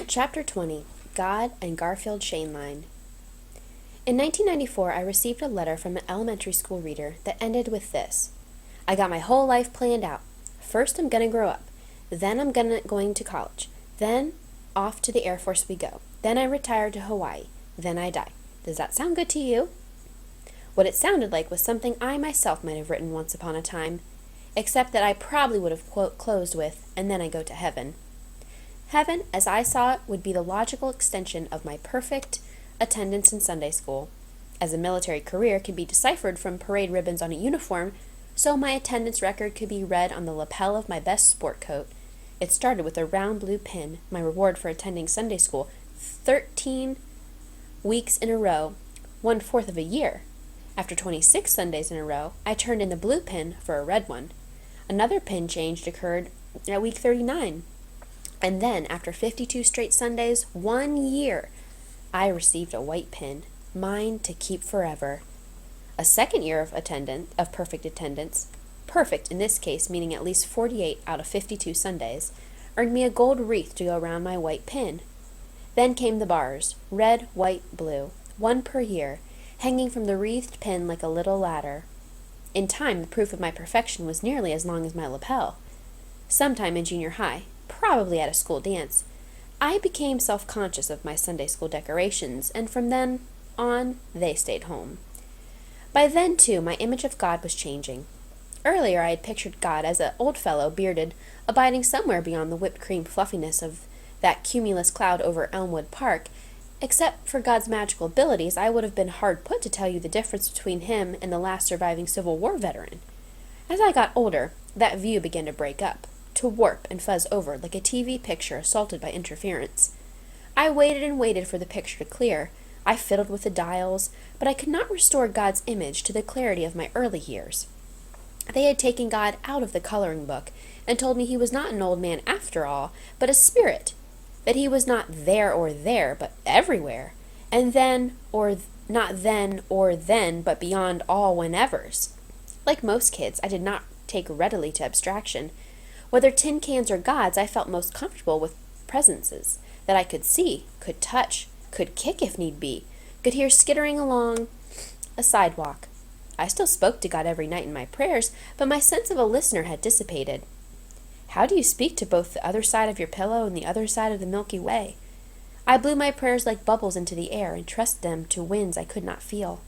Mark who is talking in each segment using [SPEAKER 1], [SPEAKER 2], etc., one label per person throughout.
[SPEAKER 1] Chapter 20, God and Garfield Shaneline. In 1994, I received a letter from an elementary school reader that ended with this: I got my whole life planned out. First, I'm going to grow up. Then I'm going to college. Then off to the Air Force we go. Then I retire to Hawaii. Then I die. Does that sound good to you? What it sounded like was something I myself might have written once upon a time, except that I probably would have closed with, and then I go to heaven. Heaven, as I saw it, would be the logical extension of my perfect attendance in Sunday school. As a military career can be deciphered from parade ribbons on a uniform, so my attendance record could be read on the lapel of my best sport coat. It started with a round blue pin, my reward for attending Sunday school 13 weeks in a row, 1/4 of a year. After 26 Sundays in a row, I turned in the blue pin for a red one. Another pin change occurred at week 39. And then, after 52 straight Sundays, 1 year, I received a white pin, mine to keep forever. A second year of perfect attendance, perfect in this case meaning at least 48 out of 52 Sundays, earned me a gold wreath to go around my white pin. Then came the bars, red, white, blue, one per year, hanging from the wreathed pin like a little ladder. In time, the proof of my perfection was nearly as long as my lapel. Sometime in junior high, probably at a school dance, I became self-conscious of my Sunday school decorations, and from then on, they stayed home. By then, too, my image of God was changing. Earlier, I had pictured God as an old fellow, bearded, abiding somewhere beyond the whipped cream fluffiness of that cumulus cloud over Elmwood Park. Except for God's magical abilities, I would have been hard put to tell you the difference between him and the last surviving Civil War veteran. As I got older, that view began to break up, to warp and fuzz over like a TV picture assaulted by interference. I waited and waited for the picture to clear. I fiddled with the dials, but I could not restore God's image to the clarity of my early years. They had taken God out of the coloring book and told me he was not an old man after all, but a spirit, that he was not there, but everywhere, and not then or then, but beyond all whenevers. Like most kids, I did not take readily to abstraction. Whether tin cans or gods, I felt most comfortable with presences that I could see, could touch, could kick if need be, could hear skittering along a sidewalk. I still spoke to God every night in my prayers, but my sense of a listener had dissipated. How do you speak to both the other side of your pillow and the other side of the Milky Way? I blew my prayers like bubbles into the air and trusted them to winds I could not feel.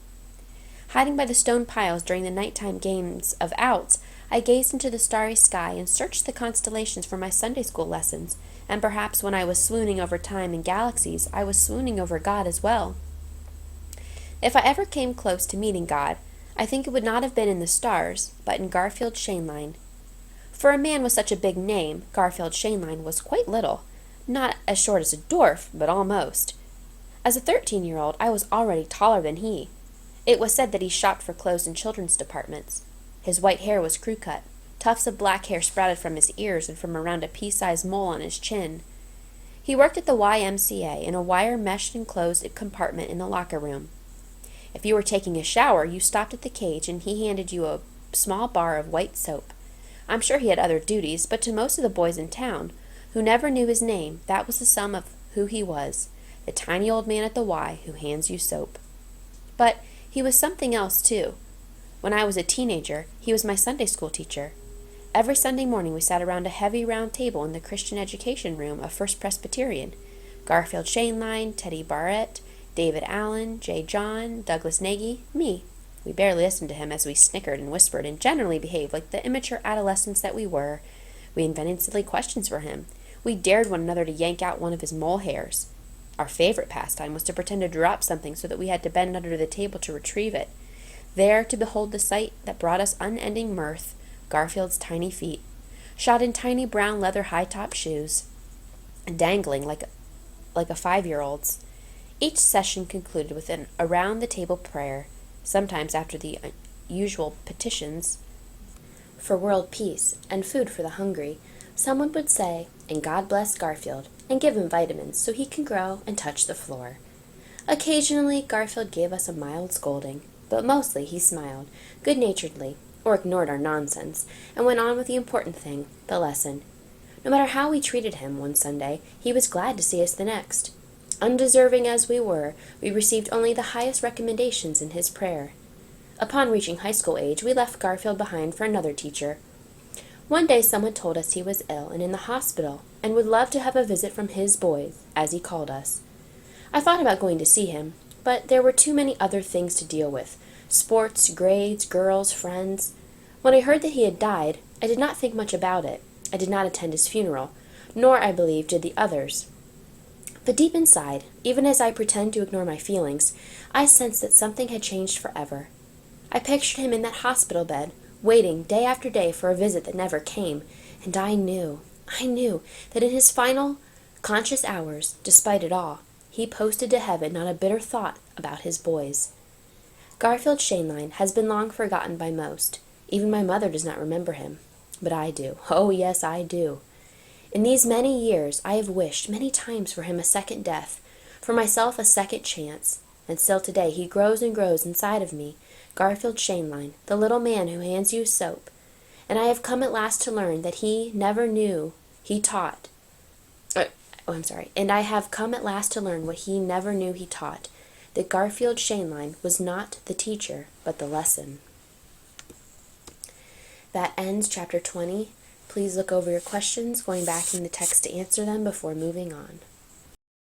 [SPEAKER 1] Hiding by the stone piles during the nighttime games of outs, I gazed into the starry sky and searched the constellations for my Sunday school lessons, and perhaps when I was swooning over time and galaxies, I was swooning over God as well. If I ever came close to meeting God, I think it would not have been in the stars, but in Garfield Shaneline. For a man with such a big name, Garfield Shaneline was quite little, not as short as a dwarf, but almost. As a 13-year-old, I was already taller than he. It was said that he shopped for clothes in children's departments. His white hair was crew-cut. Tufts of black hair sprouted from his ears and from around a pea-sized mole on his chin. He worked at the YMCA in a wire-meshed enclosed compartment in the locker room. If you were taking a shower, you stopped at the cage and he handed you a small bar of white soap. I'm sure he had other duties, but to most of the boys in town, who never knew his name, that was the sum of who he was, the tiny old man at the Y who hands you soap. But he was something else, too. When I was a teenager, he was my Sunday school teacher. Every Sunday morning we sat around a heavy round table in the Christian education room of First Presbyterian. Garfield Shaneline, Teddy Barrett, David Allen, J. John, Douglas Nagy, me. We barely listened to him as we snickered and whispered and generally behaved like the immature adolescents that we were. We invented silly questions for him. We dared one another to yank out one of his mole hairs. Our favorite pastime was to pretend to drop something so that we had to bend under the table to retrieve it. There to behold the sight that brought us unending mirth, Garfield's tiny feet, shod in tiny brown leather high-top shoes, dangling like a 5-year-old's. Each session concluded with an around-the-table prayer, sometimes after the usual petitions for world peace and food for the hungry. Someone would say, "And God bless Garfield," and give him vitamins so he can grow and touch the floor. Occasionally, Garfield gave us a mild scolding, but mostly he smiled, good-naturedly, or ignored our nonsense, and went on with the important thing, the lesson. No matter how we treated him one Sunday, he was glad to see us the next. Undeserving as we were, we received only the highest recommendations in his prayer. Upon reaching high school age, we left Garfield behind for another teacher. One day someone told us he was ill and in the hospital, and would love to have a visit from his boys, as he called us. I thought about going to see him, but there were too many other things to deal with: sports, grades, girls, friends. When I heard that he had died, I did not think much about it. I did not attend his funeral, nor, I believe, did the others. But deep inside, even as I pretend to ignore my feelings, I sensed that something had changed forever. I pictured him in that hospital bed, waiting day after day for a visit that never came, and I knew that in his final conscious hours, despite it all, he posted to heaven not a bitter thought about his boys. Garfield Schoenlein has been long forgotten by most. Even my mother does not remember him. But I do. Oh, yes, I do. In these many years, I have wished many times for him a second death, for myself a second chance, and still today he grows and grows inside of me, Garfield Schoenlein, the little man who hands you soap, and I have come at last to learn that he never knew he taught. And I have come at last to learn what he never knew he taught, that Garfield Schoenlein was not the teacher, but the lesson. That ends chapter 20. Please look over your questions, going back in the text to answer them before moving on.